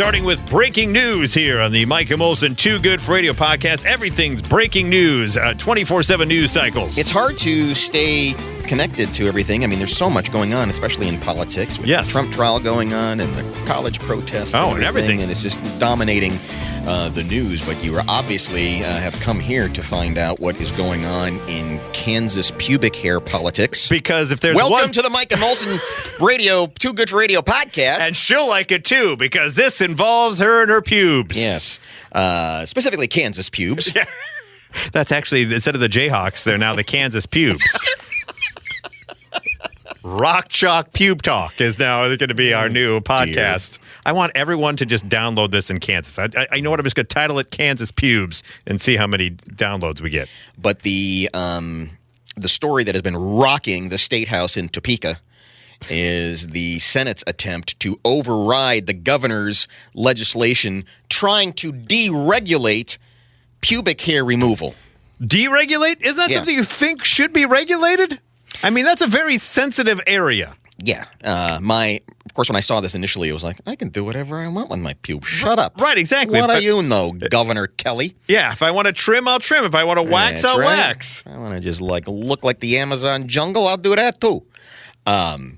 Starting with breaking news here on the Mike and Molson Too Good for Radio podcast. Everything's breaking news, 24/7 news cycles. It's hard to stay connected to everything. I mean, there's so much going on, especially in politics. With the Trump trial going on and the college protests and everything. And it's just dominating the news. But you obviously have come here to find out what is going on in Kansas pubic hair politics. Because if there's Welcome to the Mike and Molson Radio Too Good for Radio podcast. And she'll like it too, because this involves her and her pubes. Yes. Specifically Kansas pubes. Yeah. That's actually, instead of the Jayhawks, they're now the Kansas pubes. Rock Chalk Pube Talk is now going to be our new podcast. Dear. I want everyone to just download this in Kansas. I know what I'm just going to title it Kansas Pubes and see how many downloads we get. But the story that has been rocking the State House in Topeka is the Senate's attempt to override the governor's legislation trying to deregulate pubic hair removal. Deregulate? Isn't that something you think should be regulated? I mean, that's a very sensitive area. Yeah. Of course, when I saw this initially, it was like, I can do whatever I want with my pubes. Shut up. Right, exactly. What do you know, Governor Kelly? Yeah, if I want to trim, I'll trim. If I want to wax, I'll wax. If I want to just look like the Amazon jungle, I'll do that too.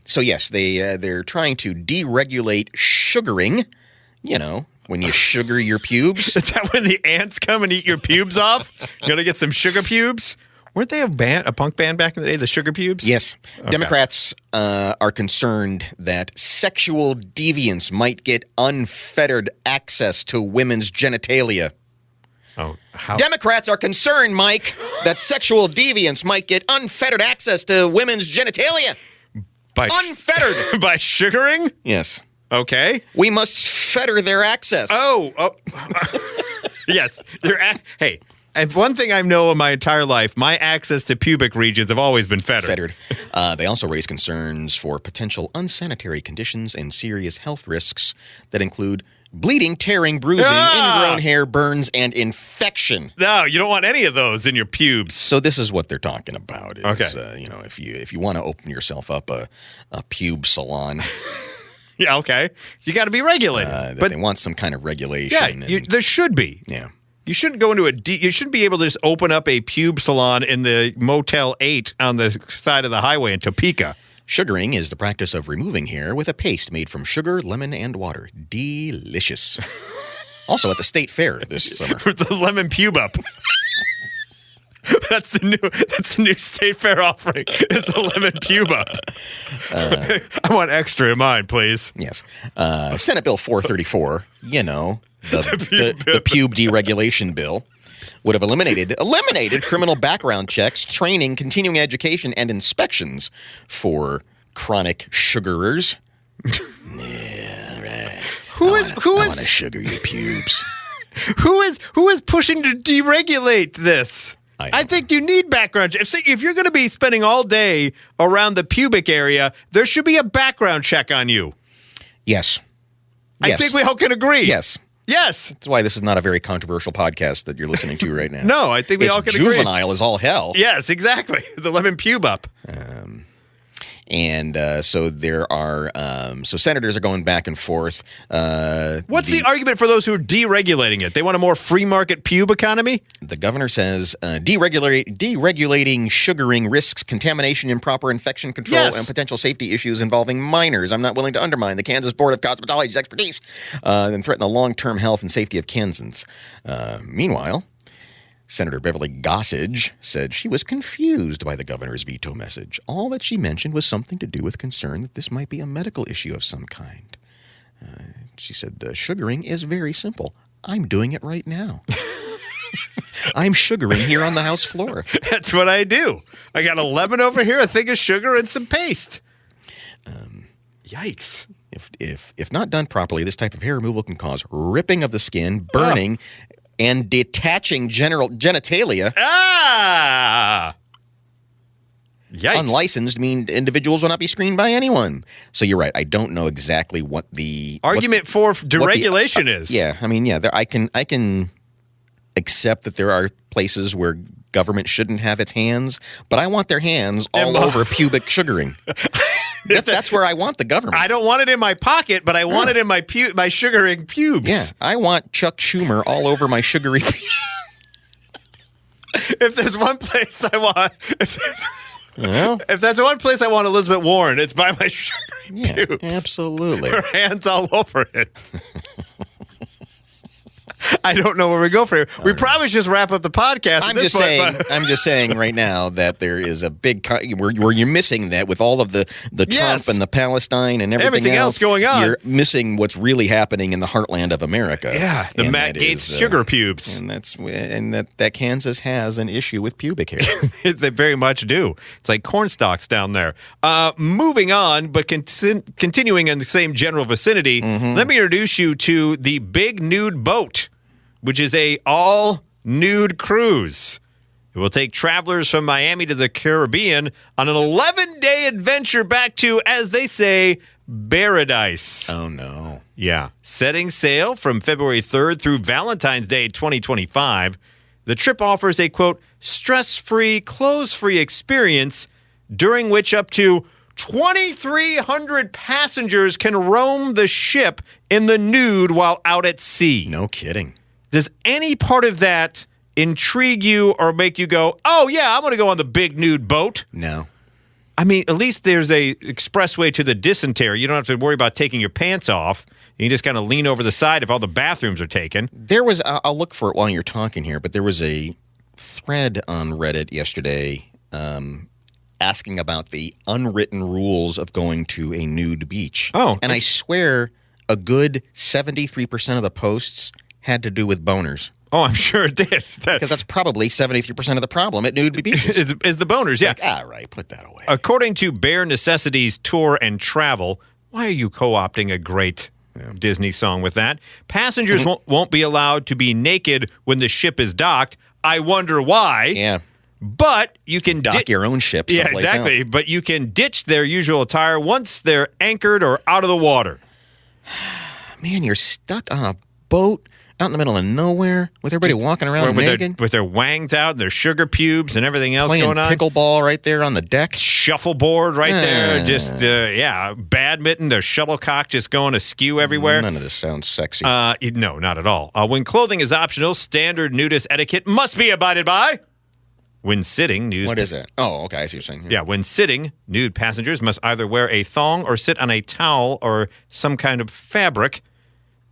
So yes, they're trying to deregulate sugaring. You know, when you sugar your pubes. Is that when the ants come and eat your pubes off? You gotta get some sugar pubes? Weren't they a punk band back in the day, the Sugar Pubes? Yes. Okay. Democrats are concerned that sexual deviants might get unfettered access to women's genitalia. Oh, how? Democrats are concerned, Mike, that sexual deviants might get unfettered access to women's genitalia. Unfettered. By sugaring? Yes. Okay. We must fetter their access. Oh. Yes. Hey. And one thing I know in my entire life, my access to pubic regions have always been fettered. They also raise concerns for potential unsanitary conditions and serious health risks that include bleeding, tearing, bruising, ingrown hair, burns, and infection. No, you don't want any of those in your pubes. So this is what they're talking about. Is, okay. If you want to open yourself up a pube salon. Yeah, okay. You got to be regulated. But they want some kind of regulation. Yeah, there should be. Yeah. You shouldn't go into you shouldn't be able to just open up a pube salon in the Motel 8 on the side of the highway in Topeka. Sugaring is the practice of removing hair with a paste made from sugar, lemon, and water. Delicious. Also at the State Fair this summer. The lemon pube up. That's the new State Fair offering. It's a lemon pube up. I want extra in mine, please. Yes. Senate Bill 434, the pube deregulation bill, would have eliminated criminal background checks, training, continuing education, and inspections for chronic sugarers. Yeah, right. I want to sugar your pubes. Who is pushing to deregulate this? I think you need background checks. If you're going to be spending all day around the pubic area, there should be a background check on you. Yes. I think we all can agree. Yes. Yes. That's why this is not a very controversial podcast that you're listening to right now. No, I think we all can agree. It's juvenile as all hell. Yes, exactly. The lemon pube up. So there are so senators are going back and forth. What's the argument for those who are deregulating it? They want a more free market pube economy? The governor says deregulating sugaring risks contamination, improper infection control, and potential safety issues involving minors. I'm not willing to undermine the Kansas Board of Cosmetology's expertise and threaten the long-term health and safety of Kansans. Meanwhile, Senator Beverly Gossage said she was confused by the governor's veto message. All that she mentioned was something to do with concern that this might be a medical issue of some kind. She said, the sugaring is very simple. I'm doing it right now. I'm sugaring here on the House floor. That's what I do. I got a lemon over here, a thing of sugar, and some paste. Yikes. If not done properly, this type of hair removal can cause ripping of the skin, burning, and detaching genitalia. Yikes. Unlicensed mean individuals will not be screened by anyone. So you're right. I don't know exactly what the argument for deregulation is. Yeah, I mean, I can accept that there are places where government shouldn't have its hands, but I want their hands all over pubic sugaring. That's where I want the government. I don't want it in my pocket, but I want it in my sugaring pubes. Yeah, I want Chuck Schumer all over my sugary pubes. If there's one place I want, if there's one place I want Elizabeth Warren, it's by my sugary pubes. Absolutely. Her hands all over it. I don't know where we go from here. We probably should just wrap up the podcast. I'm just saying right now that there is a big where you're missing that with all of the Trump and the Palestine and everything else going on. You're missing what's really happening in the heartland of America. Yeah, the Matt Gaetz sugar pubes, and that Kansas has an issue with pubic hair. They very much do. It's like corn stalks down there. Moving on, but continuing in the same general vicinity. Let me introduce you to the Big Nude Boat, which is a all-nude cruise. It will take travelers from Miami to the Caribbean on an 11-day adventure back to, as they say, paradise. Oh, no. Yeah. Setting sail from February 3rd through Valentine's Day 2025, the trip offers a, quote, stress-free, clothes-free experience during which up to 2,300 passengers can roam the ship in the nude while out at sea. No kidding. Does any part of that intrigue you or make you go, oh, yeah, I'm going to go on the Big Nude Boat? No. I mean, at least there's a expressway to the dysentery. You don't have to worry about taking your pants off. You just kind of lean over the side if all the bathrooms are taken. There was, I'll look for it while you're talking here, but there was a thread on Reddit yesterday asking about the unwritten rules of going to a nude beach. Oh. And I swear a good 73% of the posts had to do with boners. Oh, I'm sure it did. Because that's probably 73% of the problem at nude beaches. is the boners, yeah. Like, all right, put that away. According to Bare Necessities Tour and Travel, why are you co-opting a great Disney song with that? Passengers won't be allowed to be naked when the ship is docked. I wonder why. Yeah. But you can dock your own ship someplace exactly. else. But you can ditch their usual attire once they're anchored or out of the water. Man, you're stuck on a boat out in the middle of nowhere with everybody walking around naked. With their wangs out and their sugar pubes and everything else going on. Pickleball right there on the deck. Shuffleboard right there. Just, badminton. Their shuttlecock just going askew everywhere. None of this sounds sexy. No, not at all. When clothing is optional, standard nudist etiquette must be abided by. When sitting, What is it? Oh, okay, I see what you're saying. Yeah, when sitting, nude passengers must either wear a thong or sit on a towel or some kind of fabric.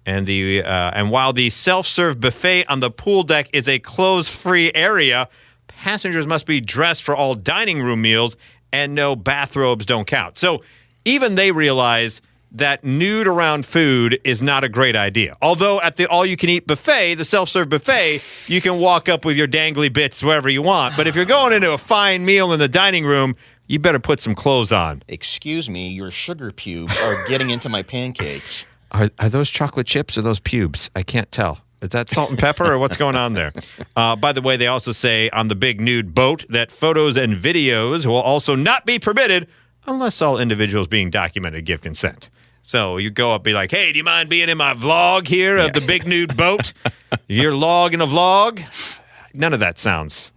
And while the self-serve buffet on the pool deck is a clothes-free area, passengers must be dressed for all dining room meals, and no bathrobes don't count. So even they realize that nude around food is not a great idea. Although at the all-you-can-eat buffet, the self-serve buffet, you can walk up with your dangly bits wherever you want. But if you're going into a fine meal in the dining room, you better put some clothes on. Excuse me, your sugar pubes are getting into my pancakes. Are those chocolate chips or those pubes? I can't tell. Is that salt and pepper or what's going on there? By the way, they also say on the Big Nude Boat that photos and videos will also not be permitted unless all individuals being documented give consent. So you go up and be like, hey, do you mind being in my vlog here of the Big Nude Boat? You're logging a vlog? None of that sounds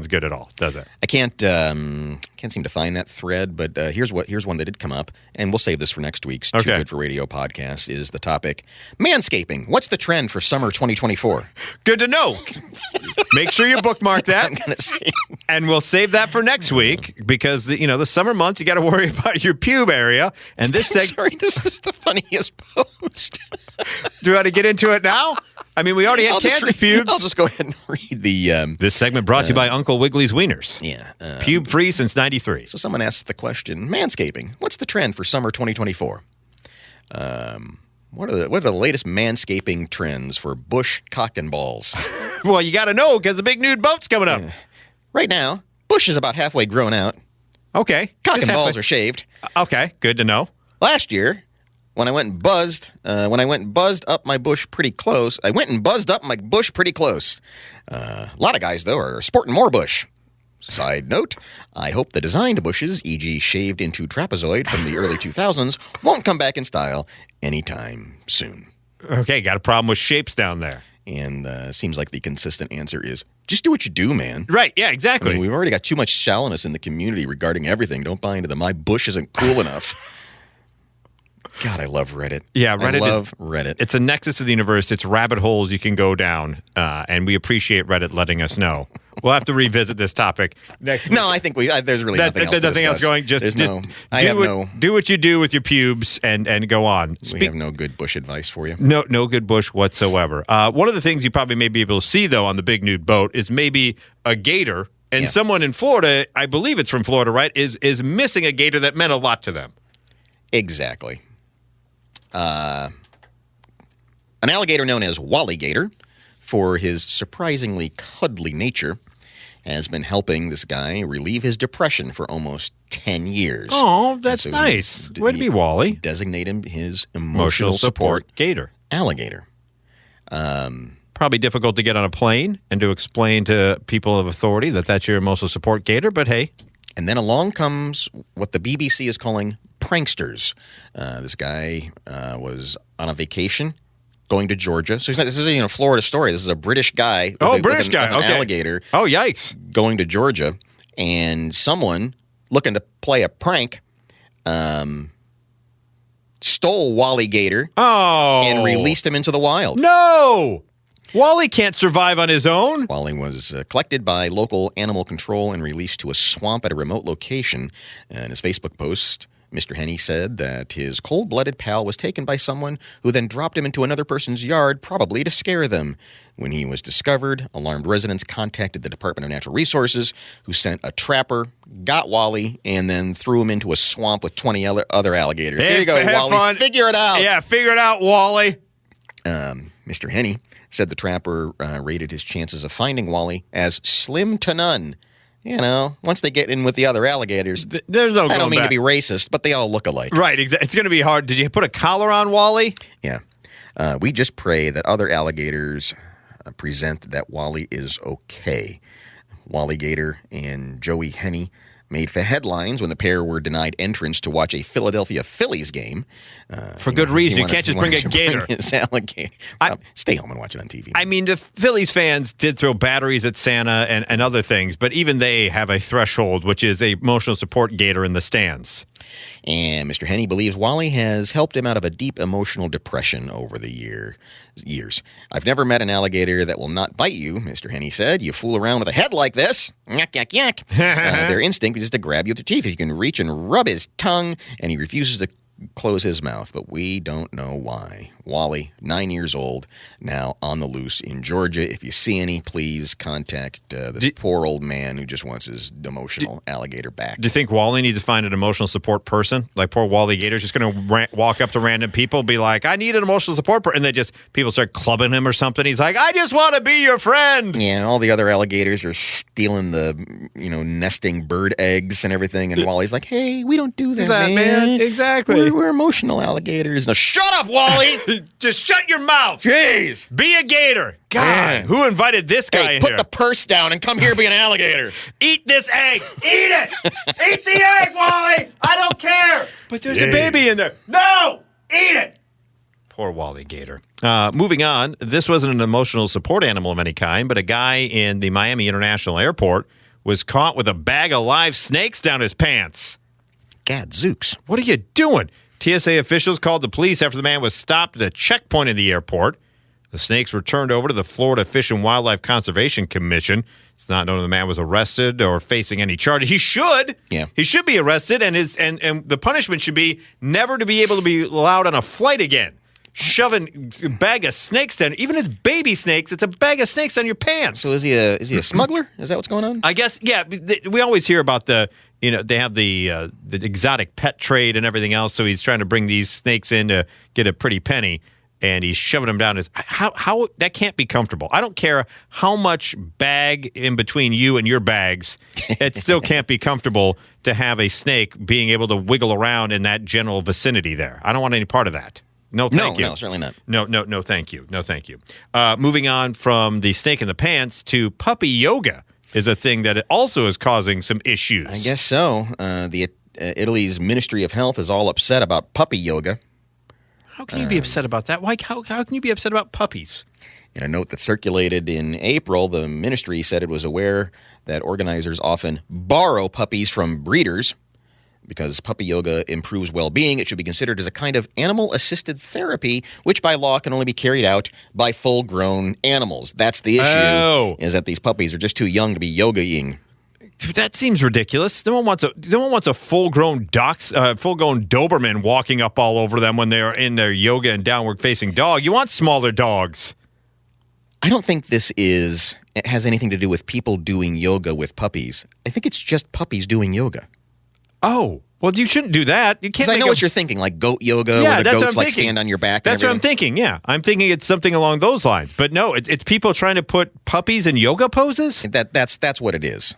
good at all, does it? I can't seem to find that thread, but here's one that did come up, and we'll save this for next week's Too Good for Radio podcast. Is the topic manscaping? What's the trend for summer 2024? Good to know. Make sure you bookmark that. I'm gonna see. And we'll save that for next week because the summer months you got to worry about your pube area. And this sorry, this is the funniest post. Do you want to get into it now? I mean, we already had Kansas pubes. I'll just go ahead and read the. This segment brought to you by Uncle Wiggly's Wieners. Yeah. Pube free since '93. So someone asks the question: manscaping. What's the trend for summer 2024? What are the latest manscaping trends for bush cock and balls? Well, you got to know because the Big Nude Boat's coming up. Right now, bush is about halfway grown out. Okay. Cock and balls are shaved. Okay, good to know. Last year, when I went and buzzed up my bush pretty close. A lot of guys, though, are sporting more bush. Side note, I hope the designed bushes, e.g. shaved into trapezoid from the early 2000s, won't come back in style anytime soon. Okay, got a problem with shapes down there. And seems like the consistent answer is, just do what you do, man. Right, yeah, exactly. I mean, we've already got too much shallowness in the community regarding everything. Don't buy into the my bush isn't cool enough. God, I love Reddit. Yeah, Reddit I love Reddit. It's a nexus of the universe. It's rabbit holes you can go down, and we appreciate Reddit letting us know. We'll have to revisit this topic next week. No, I think there's really nothing else to nothing else discuss. going. Do what you do with your pubes and go on. We have no good bush advice for you. No good bush whatsoever. One of the things you probably may be able to see, though, on the Big Nude Boat is maybe a gator, and someone in Florida, I believe it's from Florida, right, is missing a gator that meant a lot to them. Exactly. An alligator known as Wally Gator, for his surprisingly cuddly nature, has been helping this guy relieve his depression for almost 10 years. Oh, that's nice. Way to be, Wally. Designate him his emotional support gator. Alligator. Probably difficult to get on a plane and to explain to people of authority that that's your emotional support gator, but hey. And then along comes what the BBC is calling pranksters. This guy was on a vacation going to Georgia. So this isn't a Florida story. This is a British guy. British guy. An alligator. Oh, yikes. Going to Georgia. And someone looking to play a prank stole Wally Gator and released him into the wild. No! Wally can't survive on his own. Wally was collected by local animal control and released to a swamp at a remote location. In his Facebook post, Mr. Henney said that his cold-blooded pal was taken by someone who then dropped him into another person's yard, probably to scare them. When he was discovered, alarmed residents contacted the Department of Natural Resources, who sent a trapper, got Wally, and then threw him into a swamp with 20 other alligators. There you go, Wally. Fun. Figure it out. Yeah, figure it out, Wally. Mr. Henney said the trapper rated his chances of finding Wally as slim to none. You know, once they get in with the other alligators, there's no. I don't mean to be racist, but they all look alike. Right, exactly. It's going to be hard. Did you put a collar on Wally? Yeah. We just pray that other alligators present that Wally is okay. Wally Gator and Joey Henney made for headlines when the pair were denied entrance to watch a Philadelphia Phillies game. For good reason. You can't just bring a gator. His alligator. Stay home and watch it on TV. I mean, the Phillies fans did throw batteries at Santa and other things, but even they have a threshold, which is a emotional support gator in the stands. And Mr. Henney believes Wally has helped him out of a deep emotional depression over the years. I've never met an alligator that will not bite you, Mr. Henney said. You fool around with a head like this. Yak, yak, yak. Their instinct is to grab you with their teeth. You can reach and rub his tongue, and he refuses to close his mouth, but we don't know why. Wally, 9 years old, now on the loose in Georgia. If you see any, please contact this poor old man who just wants his emotional alligator back. Do you think Wally needs to find an emotional support person? Like poor Wally Gator's just going to walk up to random people, be like, I need an emotional support person, and then just people start clubbing him or something. He's like, I just want to be your friend. Yeah, and all the other alligators are stealing the, nesting bird eggs and everything, and Wally's like, hey, we don't do that, man. Exactly. We're emotional alligators. Now, shut up, Wally! Just shut your mouth. Jeez. Be a gator. God, who invited this guy in here? Put the purse down and come here be an alligator. Eat this egg. Eat it. Eat the egg, Wally. I don't care. But there's a baby in there. No. Eat it. Poor Wally Gator. Moving on, this wasn't an emotional support animal of any kind, but a guy in the Miami International Airport was caught with a bag of live snakes down his pants. Gadzooks. What are you doing? TSA officials called the police after the man was stopped at a checkpoint in the airport. The snakes were turned over to the Florida Fish and Wildlife Conservation Commission. It's not known if the man was arrested or facing any charges. He should. Yeah. He should be arrested, and the punishment should be never to be able to be allowed on a flight again. Shoving a bag of snakes down, even if it's baby snakes, it's a bag of snakes on your pants. So is he a smuggler? Is that what's going on? I guess, yeah. We always hear about they have the exotic pet trade and everything else. So he's trying to bring these snakes in to get a pretty penny, and he's shoving them down his. How that can't be comfortable. I don't care how much bag in between you and your bags, it still can't be comfortable to have a snake being able to wiggle around in that general vicinity there. I don't want any part of that. No, thank you. No, certainly not. No, thank you. No, thank you. Moving on from the snake in the pants to puppy yoga is a thing that also is causing some issues. I guess so. Italy's Ministry of Health is all upset about puppy yoga. How can you be upset about that? Why? How can you be upset about puppies? In a note that circulated in April, the ministry said it was aware that organizers often borrow puppies from breeders. Because puppy yoga improves well-being, it should be considered as a kind of animal-assisted therapy, which by law can only be carried out by full-grown animals. That's the issue, is that these puppies are just too young to be yogaing. That seems ridiculous. No one wants a full-grown Doberman walking up all over them when they're in their yoga and downward-facing dog. You want smaller dogs. I don't think it has anything to do with people doing yoga with puppies. I think it's just puppies doing yoga. Oh, well, you shouldn't do that. You can't. Because I know what you're thinking, like goat yoga, where the goats like stand on your back. That's what I'm thinking. Yeah, I'm thinking it's something along those lines. But no, it's people trying to put puppies in yoga poses. That's what it is.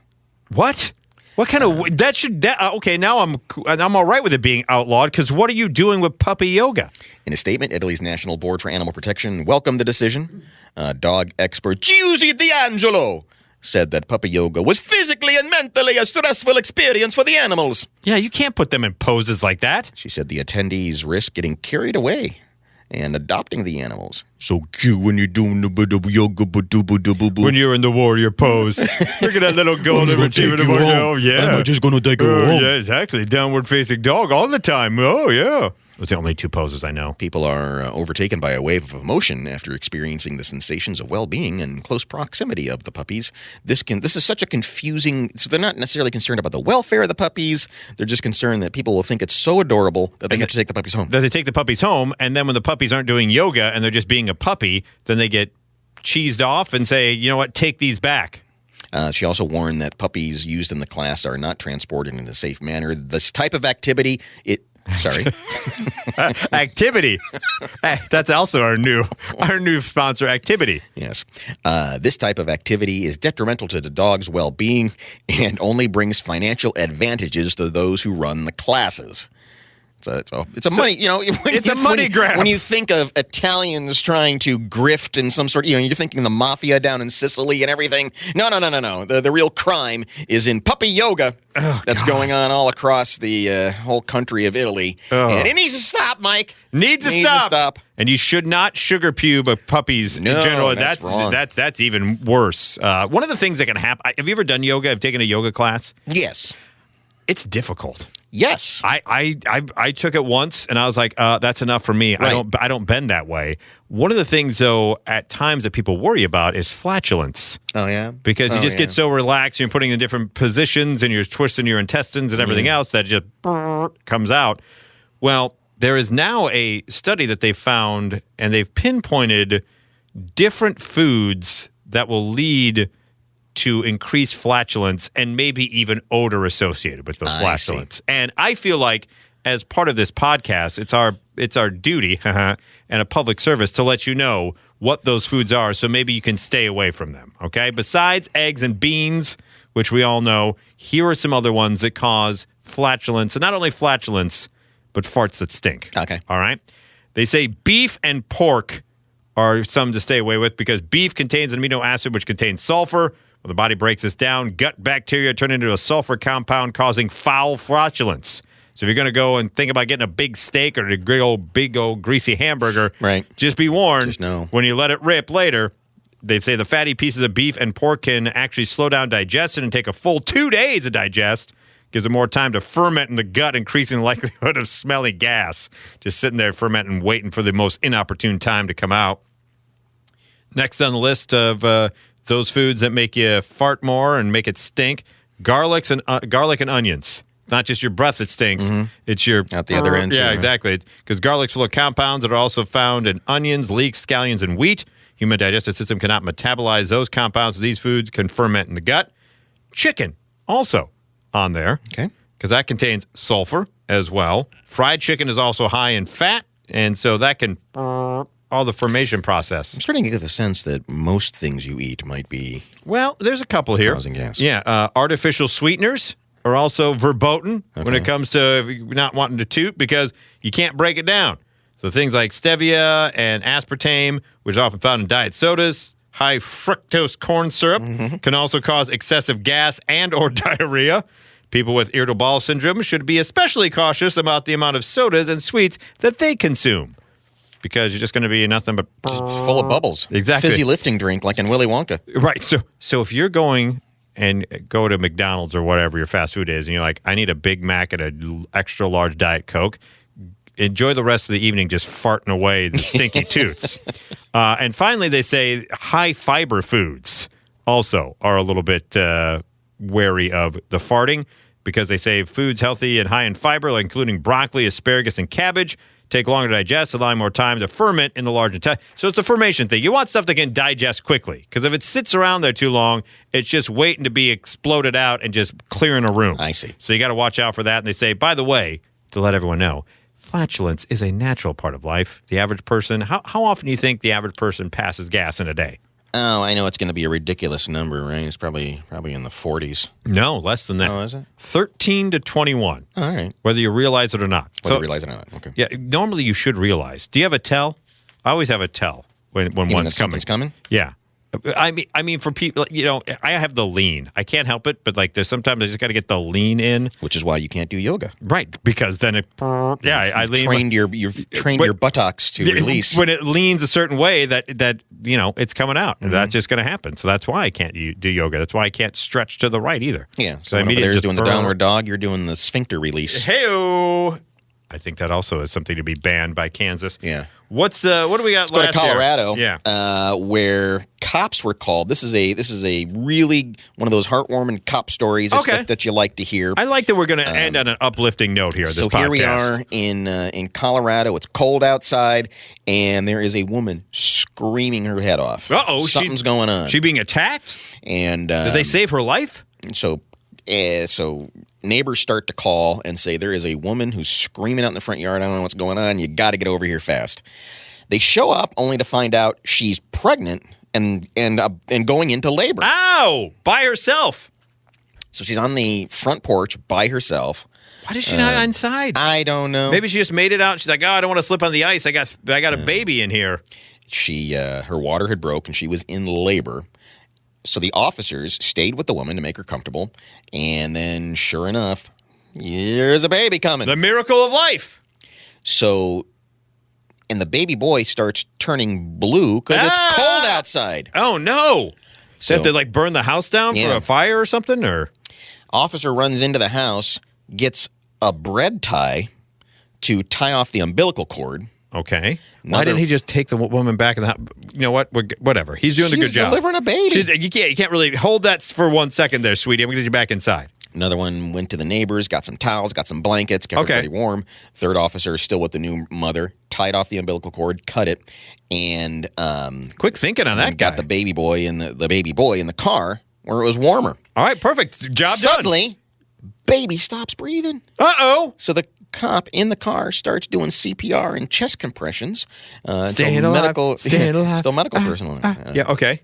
What? What kind of that should? Okay, now I'm all right with it being outlawed. Because what are you doing with puppy yoga? In a statement, Italy's National Board for Animal Protection welcomed the decision. Dog expert Giusy D'Angelo said that puppy yoga was physically and mentally a stressful experience for the animals. Yeah, you can't put them in poses like that. She said the attendees risk getting carried away and adopting the animals. So cute when you're doing the bit of yoga. When you're in the warrior pose. Look at that little golden retriever. Oh, yeah. I'm just going to take her home. Yeah, exactly. Downward facing dog all the time. Oh, yeah. Those are the only two poses I know. People are overtaken by a wave of emotion after experiencing the sensations of well-being and close proximity of the puppies. This is such a confusing... So they're not necessarily concerned about the welfare of the puppies. They're just concerned that people will think it's so adorable that they have to take the puppies home. That they take the puppies home, and then when the puppies aren't doing yoga and they're just being a puppy, then they get cheesed off and say, you know what, take these back. She also warned that puppies used in the class are not transported in a safe manner. This type of activity... Activity. That's also our new sponsor, Activity. Yes. This type of activity is detrimental to the dog's well-being and only brings financial advantages to those who run the classes. It's a money, it's a money grab. When you think of Italians trying to grift in some sort, you're thinking the mafia down in Sicily and everything. No. The real crime is in puppy yoga that's going on all across the whole country of Italy. And it needs to stop, Mike. Needs to stop. And you should not sugar pube puppies in general. That's wrong. That's even worse. One of the things that can happen. Have you ever done yoga? Have you taken a yoga class? Yes. It's difficult. Yes. I took it once and I was like, that's enough for me. Right. I don't bend that way. One of the things though at times that people worry about is flatulence. Oh yeah. Because you just get so relaxed, you're putting in different positions and you're twisting your intestines and everything else that just comes out. Well, there is now a study that they found and they've pinpointed different foods that will lead to increase flatulence and maybe even odor associated with those flatulence. And I feel like as part of this podcast, it's our duty and a public service to let you know what those foods are so maybe you can stay away from them, okay? Besides eggs and beans, which we all know, here are some other ones that cause flatulence, and not only flatulence, but farts that stink. Okay. All right? They say beef and pork are some to stay away with because beef contains an amino acid which contains sulfur. When the body breaks this down, gut bacteria turn into a sulfur compound causing foul flatulence. So if you're going to go and think about getting a big steak or a big old greasy hamburger, right, just be warned, just know. When you let it rip later, they say the fatty pieces of beef and pork can actually slow down digestion and take a full 2 days to digest. Gives it more time to ferment in the gut, increasing the likelihood of smelly gas. Just sitting there fermenting, waiting for the most inopportune time to come out. Next on the list of those foods that make you fart more and make it stink, garlic and onions. It's not just your breath that stinks. Mm-hmm. It's your... At the other end, yeah, too, exactly. Because garlic's full of compounds that are also found in onions, leeks, scallions, and wheat. Human digestive system cannot metabolize those compounds. So these foods can ferment in the gut. Chicken, also on there. Okay. Because that contains sulfur as well. Fried chicken is also high in fat, and so that can... all the fermentation process. I'm starting to get the sense that most things you eat might be... Well, there's a couple here. Causing gas. Yeah, artificial sweeteners are also verboten when it comes to not wanting to toot because you can't break it down. So things like stevia and aspartame, which are often found in diet sodas, high fructose corn syrup, can also cause excessive gas and or diarrhea. People with irritable bowel syndrome should be especially cautious about the amount of sodas and sweets that they consume. because you're just going to be nothing but Just full of bubbles. Exactly. Fizzy lifting drink like in Willy Wonka. Right. So if you're going and go to McDonald's or whatever your fast food is, and you're like, I need a Big Mac and an extra large Diet Coke, enjoy the rest of the evening just farting away the stinky toots. And finally, they say high fiber foods also are a little bit wary of the farting, because they say foods healthy and high in fiber, like including broccoli, asparagus, and cabbage, take longer to digest, allowing more time to ferment in the large intestine. So it's a fermentation thing. You want stuff that can digest quickly, because if it sits around there too long, it's just waiting to be exploded out and just clearing a room. I see. So you got to watch out for that. And they say, by the way, to let everyone know, flatulence is a natural part of life. The average person, how often do you think the average person passes gas in a day? Oh, I know it's going to be a ridiculous number, right? It's probably in the 40s. No, less than that. Oh, is it? 13 to 21. All right. Whether you realize it or not. Whether you realize it or not. Okay. Yeah, normally you should realize. Do you have a tell? I always have a tell when You mean one's that something's coming? Yeah. I mean, for people, I have the lean. I can't help it, but like, there's sometimes I just got to get the lean in. Which is why you can't do yoga. Right, because then it, I lean. You've trained your buttocks to release. When it leans a certain way, that it's coming out. And that's just going to happen. So that's why I can't do yoga. That's why I can't stretch to the right either. Yeah. So when over there's doing the downward dog, you're doing the sphincter release. Hey-o! I think that also is something to be banned by Kansas. Yeah. What do we got? Let's go to Colorado. Year? Yeah. Where cops were called. This is a really one of those heartwarming cop stories that you like to hear. I like that we're going to end on an uplifting note here. So here we are in Colorado. It's cold outside, and there is a woman screaming her head off. Uh-oh. Something's going on. She being attacked? And did they save her life? So neighbors start to call and say there is a woman who's screaming out in the front yard. I don't know what's going on. You got to get over here fast. They show up only to find out she's pregnant and going into labor. Ow! By herself. So she's on the front porch by herself. Why is she not inside? I don't know. Maybe she just made it out. She's like, oh, I don't want to slip on the ice. I got a baby in here. She her water had broke and she was in labor. So the officers stayed with the woman to make her comfortable, and then, sure enough, here's a baby coming. The miracle of life. So, and the baby boy starts turning blue because it's cold outside. Oh, no. So they have to, burn the house down for a fire or something? Or officer runs into the house, gets a bread tie to tie off the umbilical cord. Okay. Why didn't he just take the woman back in the house? You know what? Whatever. He's doing a good job. She's delivering a baby. You can't really hold that for 1 second there, sweetie. I'm going to get you back inside. Another one went to the neighbors, got some towels, got some blankets, kept everybody warm. Third officer is still with the new mother, tied off the umbilical cord, cut it, and quick thinking on that guy. Got the baby boy in the car where it was warmer. All right, perfect. Job Suddenly, baby stops breathing. Uh-oh. So the cop in the car starts doing CPR and chest compressions. Staying alive. Still medical personnel. Yeah, okay.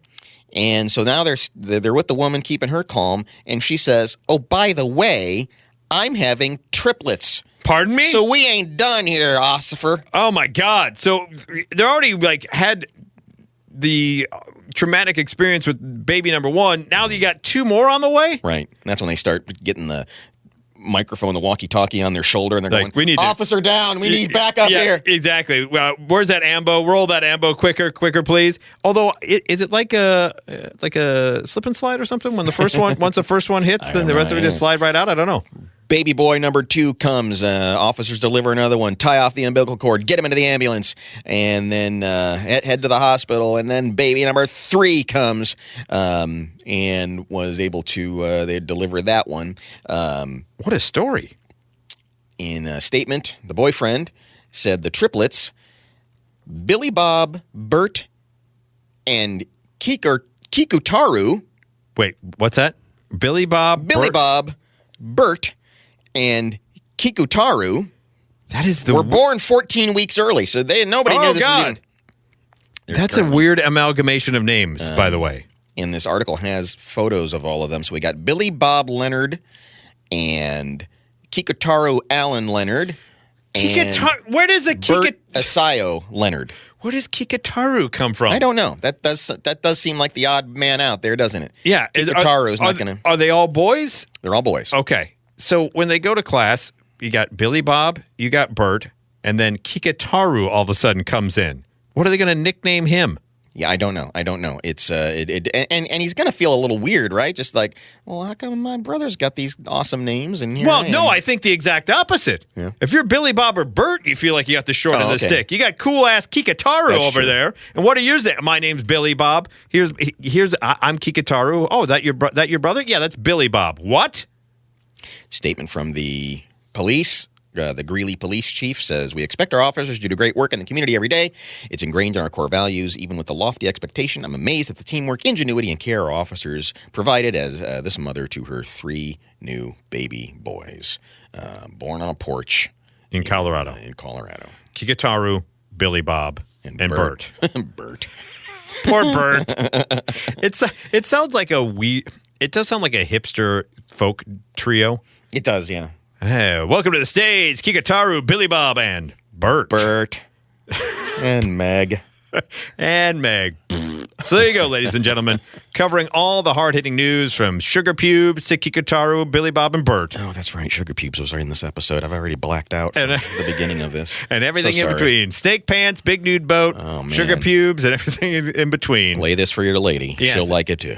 And so now they're with the woman, keeping her calm, and she says, oh, by the way, I'm having triplets. Pardon me? So we ain't done here, Ossifer. Oh, my God. So they're already, had the traumatic experience with baby number one. Now that you got two more on the way? Right. And that's when they start getting the microphone, the walkie-talkie on their shoulder, and they're going, officer down, we need backup here. Exactly. Where's that ambo? Roll that ambo quicker, please. Although, is it like a slip and slide or something? When the first one, once the first one hits, then the rest of it just slide right out? I don't know. Baby boy number 2 comes. Officers deliver another one. Tie off the umbilical cord. Get him into the ambulance. And then head to the hospital. And then baby number 3 comes and was able to they deliver that one. What a story. In a statement, the boyfriend said the triplets, Billy Bob, Burt, and Kikutaru. Wait, what's that? Billy Bob, Burt, and Kikutaru were born 14 weeks early, so nobody knew this was even... That's a weird amalgamation of names, by the way. And this article has photos of all of them. So we got Billy Bob Leonard and Kikutaru Allen Leonard. Where does Burt Asayo Leonard? Where does Kikutaru come from? I don't know. That does seem like the odd man out there, doesn't it? Yeah. Kikutaru's not going to... Are they all boys? They're all boys. Okay. So when they go to class, you got Billy Bob, you got Burt, and then Kikataru all of a sudden comes in. What are they going to nickname him? Yeah, I don't know. It's and he's gonna feel a little weird, right? Just like, well, how come my brother's got these awesome names and here I am? No, I think the exact opposite. Yeah. If you're Billy Bob or Burt, you feel like you got the short end of the stick. You got cool ass Kikataru That's over true. there. And what are yours? My name's Billy Bob. I'm Kikataru. Oh, that your brother? Yeah, that's Billy Bob. What? Statement from the police. The Greeley police chief says, we expect our officers to do great work in the community every day. It's ingrained in our core values. Even with the lofty expectation, I'm amazed at the teamwork, ingenuity, and care our officers provided as this mother to her 3 new baby boys, born on a porch In Colorado. Kikataru, Billy Bob, and Burt. Burt. Poor Burt. It sounds like it does sound like a hipster folk trio. It does, yeah. Hey, welcome to the stage, Kikataru, Billy Bob, and Burt. And Meg. And Meg. So there you go, ladies and gentlemen. Covering all the hard-hitting news from Sugar Pubes to Kikataru, Billy Bob, and Burt. Oh, that's right. Sugar Pubes was in this episode. I've already blacked out from the beginning of this. And everything in between. Snake Pants, Big Nude Boat, Sugar Pubes, and everything in between. Play this for your lady. Yes. She'll like it too.